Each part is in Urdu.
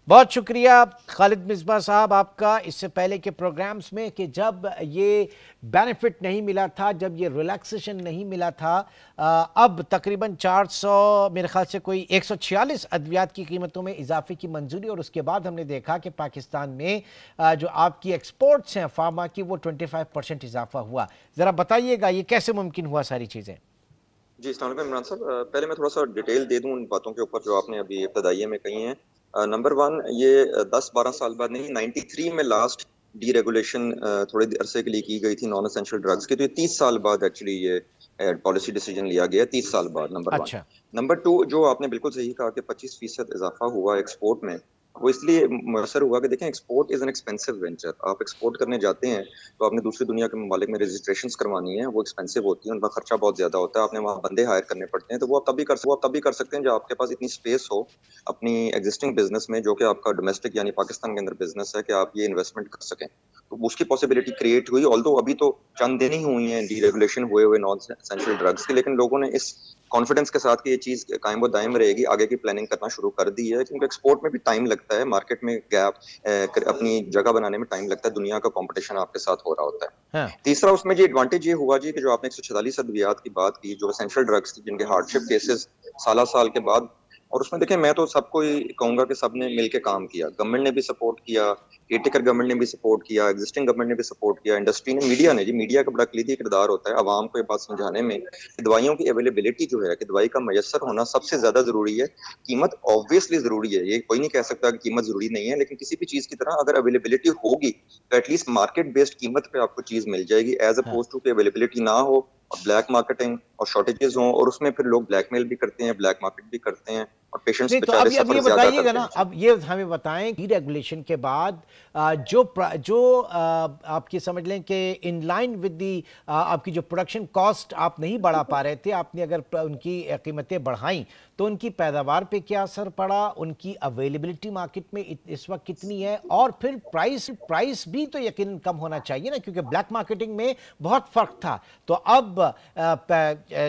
بہت شکریہ خالد مصباح صاحب آپ کا اس سے پہلے کے پروگرامز میں کہ جب یہ بینیفٹ نہیں ملا تھا، جب یہ ریلیکسیشن نہیں ملا تھا، اب تقریباً 400 میرے خیال سے کوئی 146 ادویات کی قیمتوں میں اضافے کی منظوری، اور اس کے بعد ہم نے دیکھا کہ پاکستان میں جو آپ کی ایکسپورٹس ہیں فارما کی وہ 25% اضافہ ہوا۔ ذرا بتائیے گا یہ کیسے ممکن ہوا ساری چیزیں؟ جی السلام علیکم عمران صاحب، پہلے میں تھوڑا سا ڈیٹیل دے دوں ان باتوں کے اوپر جو آپ نے ابھی ابتدائیے میں کہی ہیں۔ نمبر 1، یہ 10-12 سال بعد نہیں، 93 میں لاسٹ ڈی ریگولیشن تھوڑے عرصے کے لیے کی گئی تھی نان اسینشیل ڈرگز کی، تو یہ 30 سال بعد ایکچولی یہ پالیسی ڈیسیجن لیا گیا، 30 سال بعد۔ نمبر 1۔ اچھا، نمبر 2، جو آپ نے بالکل صحیح کہا کہ 25% اضافہ ہوا ایکسپورٹ میں، وہ اس لیے میسر ہوا کہ دیکھیں export is an expensive venture. آپ ایکسپورٹ کرنے جاتے ہیں تو آپ نے دوسری دنیا کے ممالک میں رجسٹریشنز کروانی ہیں، وہ ایکسپینسو ہوتی ہیں، ان کا خرچہ بہت زیادہ ہوتا ہے، آپ نے وہاں بندے ہائر کرنے پڑتے ہیں، تو وہ آپ تب بھی کر سکتے ہیں جب آپ کے پاس اتنی اسپیس ہو اپنی ایگزسٹنگ بزنس میں، جو کہ آپ کا ڈومیسٹک یعنی پاکستان کے اندر بزنس ہے، کہ آپ یہ انویسٹمنٹ کر سکیں۔ تو اس کی پاسبلٹی کریٹ ہوئی، آلدو ابھی تو چند دن ہی ہوئی ہیں ڈی ریگولیشن ہوئے نان اسینشیل ڈرگس کی، لیکن لوگوں نے اس کانفیڈنس کے ساتھ کہ یہ چیز قائم و دائم رہے گی، آگے کی پلاننگ کرنا شروع کر دی ہے، کیونکہ ایکسپورٹ میں بھی ٹائم لگتا ہے، مارکیٹ میں گیپ اپنی جگہ بنانے میں ٹائم لگتا ہے، دنیا کا کمپٹیشن آپ کے ساتھ ہو رہا ہوتا ہے۔ تیسرا اس میں جو ایڈوانٹیج یہ ہوا جی کہ جو آپ نے 146 ادویات کی بات کی جو اسینشیل ڈرگس تھی، جن کے ہارڈ شپ کیسز سال کے بعد، اور اس میں دیکھیں میں تو سب کو ہی کہوں گا کہ سب نے مل کے کام کیا، گورنمنٹ نے بھی سپورٹ کیا، کیئرٹیکر گورنمنٹ نے بھی سپورٹ کیا، ایگزسٹنگ گورنمنٹ نے بھی سپورٹ کیا، انڈسٹری نے، میڈیا نے، جی میڈیا کا بڑا کلیدی کردار ہوتا ہے عوام کو یہ بات سمجھانے میں کہ دوائیوں کی اویلیبلٹی جو ہے، کہ دوائی کا میسر ہونا سب سے زیادہ ضروری ہے۔ قیمت آبویسلی ضروری ہے، یہ کوئی نہیں کہہ سکتا کہ قیمت ضروری نہیں ہے، لیکن کسی بھی چیز کی طرح اگر اویلیبلٹی ہوگی تو ایٹ لیسٹ مارکیٹ بیسڈ قیمت پہ آپ کو چیز مل جائے گی، ایز اپوز ٹو کہ اویلیبلٹی نہ ہو اور بلیک مارکیٹنگ اور شارٹیجز ہوں، اور اس میں پھر لوگ بلیک میل بھی کرتے ہیں، بلیک مارکیٹ بھی کرتے ہیں، اور پیشنٹس نہیں تو بیچارے اب یہ سفر زیادہ بتائیے گا کرتے نا، ہیں۔ اب یہ ہمیں بتائیں ڈی ریگولیشن کے بعد جو آپ کی سمجھ لیں کہ ان لائن ود دی آپ کی جو پروڈکشن کاسٹ آپ نہیں بڑھا پا رہے تھے، آپ نے اگر ان کی قیمتیں بڑھائیں تو ان کی پیداوار پہ کیا اثر پڑا، ان کی اویلیبلٹی مارکیٹ میں اس وقت کتنی ہے، اور پھر پرائس بھی تو یقیناً کم ہونا چاہیے نا، کیونکہ بلیک مارکیٹنگ میں بہت فرق تھا، تو اب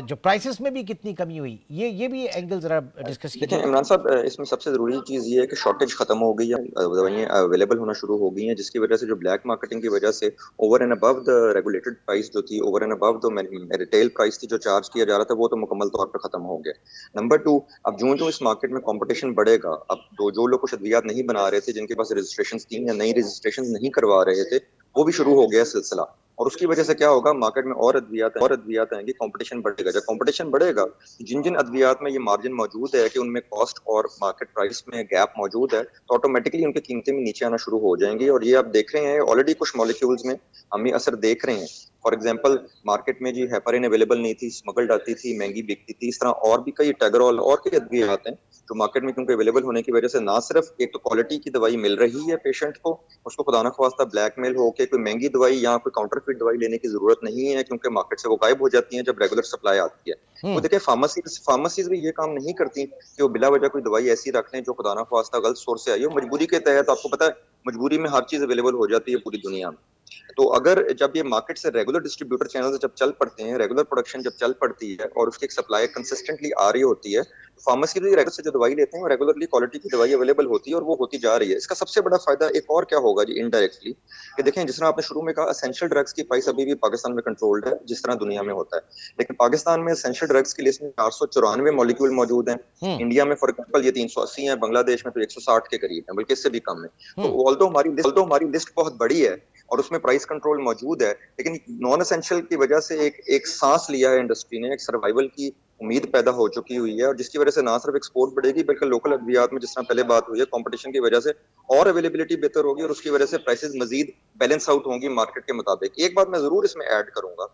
جو پرائسز میں بھی کتنی کمی ہوئی، یہ بھی اینگل ذرا ڈسکس دیکھیں کیجیے گا۔ عمران صاحب، اس میں سب سے ضروری چیز یہ ہے کہ شارٹیج ختم ہو گئی ہے، دوائیاں اویلیبل ہونا شروع ہو گئی ہیں، جس کی وجہ سے جو بلیک مارکیٹنگ کی وجہ سے over and above the regulated price جو تھی، over and above the retail price تھی جو چارج کیا جا رہا تھا، وہ تو مکمل طور پر ختم ہو گیا۔ نمبر 2، اب جو اس مارکیٹ میں کمپٹیشن بڑھے گا، اب جو لوگ کچھ ادویات نہیں بنا رہے تھے، جن کے پاس رجسٹریشن تھیں یا نئی رجسٹریشن نہیں کروا رہے تھے، وہ بھی شروع ہو گیا سلسلہ، اور اس کی وجہ سے کیا ہوگا، مارکیٹ میں اور ادویات آئیں گی، کمپٹیشن بڑھے گا۔ جب کمپٹیشن بڑھے گا، جن ادویات میں یہ مارجن موجود ہے کہ ان میں کاسٹ اور مارکیٹ پرائس میں گیپ موجود ہے، تو آٹومیٹکلی ان کی قیمتیں بھی نیچے آنا شروع ہو جائیں گی، اور یہ آپ دیکھ رہے ہیں آلریڈی کچھ مالیکیولز میں ہم یہ اثر دیکھ رہے ہیں۔ فار ایگزامپل مارکیٹ میں جی ہیپرین اویلیبل نہیں تھی، اسمگلڈ آتی تھی، مہنگی بکتی تھی، اس طرح اور بھی کئی ٹیگرول اور کئی ادویات ہیں جو مارکیٹ میں کیونکہ اویلیبل ہونے کی وجہ سے نہ صرف ایک تو کوالٹی کی دوائی مل رہی ہے پیشنٹ کو، اس کو خدا نخواستہ بلیک میل ہو کے کوئی مہنگی دوائی یا کوئی کاؤنٹر فٹ دوائی لینے کی ضرورت نہیں ہے، کیونکہ مارکیٹ سے وہ غائب ہو جاتی ہیں جب ریگولر سپلائی آتی ہے۔ وہ دیکھیں فارمیسیز بھی یہ کام نہیں کرتی کہ وہ بلا وجہ کوئی دوائی ایسی رکھ لیں جو خدا نخواستہ غلط سورس سے آئی ہو، مجبوری کے تحت، آپ کو پتہ ہے مجبوری میں ہر چیز اویلیبل ہو جاتی ہے پوری دنیا میں۔ تو اگر جب یہ مارکیٹ سے ریگولر ڈسٹریبیوٹر چینل جب چل پڑتے ہیں، ریگولر پروڈکشن جب چل پڑتی ہے اور اس کی ایک سپلائی کنسسٹنٹلی آ رہی ہوتی ہے، تو فارمیسی بھی ریگولر سے جو دوائی لیتے ہیں وہ ریگولرلی کوالٹی کی دوائی اویلیبل ہوتی ہے، اور وہ ہوتی جا رہی ہے۔ اس کا سب سے بڑا فائدہ ایک اور کیا ہوگا جی انڈائریکٹلی، کہ دیکھیں جس طرح آپ نے شروع میں کہا اسینشیل ڈرگس کی پرائس ابھی بھی پاکستان میں کنٹرولڈ ہے جس طرح دنیا میں ہوتا ہے، لیکن پاکستان میں اسینشیل ڈرگس کی لسٹ میں 494 مالیکول موجود ہیں، انڈیا میں فار ایگزامپل یہ 380 ہیں، بنگلہ دیش میں تو 160 کے قریب ہیں، بلکہ اس سے بھی کم ہے۔ تو آلدو ہماری لسٹ بہت بڑی ہے اور اس میں پرائس کنٹرول موجود ہے، لیکن نان اسینشیل کی وجہ سے ایک سانس لیا ہے انڈسٹری نے، ایک سروائیول کی امید پیدا ہو چکی ہوئی ہے، اور جس کی وجہ سے نہ صرف ایکسپورٹ بڑھے گی بلکہ لوکل ادویات میں جس طرح پہلے بات ہوئی ہے کمپٹیشن کی وجہ سے اور اویلیبلٹی بہتر ہوگی، اور اس کی وجہ سے پرائسز مزید بیلنس آؤٹ ہوں گی مارکیٹ کے مطابق۔ ایک بات میں ضرور اس میں ایڈ کروں گا،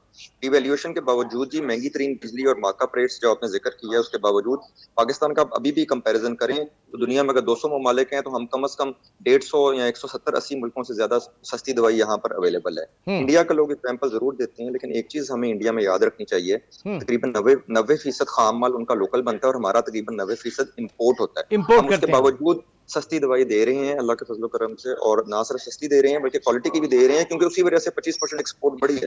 ڈی ویلیویشن کے باوجود جی مہنگی ترین بجلی اور مارک اپ ریٹس جو آپ نے ذکر کیا ہے، اس کے باوجود پاکستان کا ابھی بھی کمپیریزن کریں تو دنیا میں اگر 200 ممالک ہیں تو ہم کم از کم 150 یا 170-80 ملکوں سے زیادہ سستی دوائی یہاں پر اویلیبل ہے۔ انڈیا کا لوگ ایگزامپل ضرور دیتے ہیں، لیکن ایک چیز ہمیں انڈیا میں یاد رکھنی چاہیے، تقریباً 90% خام مال ان کا لوکل بنتا ہے اور ہمارا تقریباً 90% امپورٹ ہوتا ہے۔ ہم اس کے باوجود سستی دوائی دے رہے ہیں اللہ کے فضل و کرم سے، اور نہ صرف سستی دے رہے ہیں بلکہ کوالٹی کی بھی دے رہے ہیں، کیونکہ اسی وجہ سے 25% ایکسپورٹ بڑھی ہے۔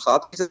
7%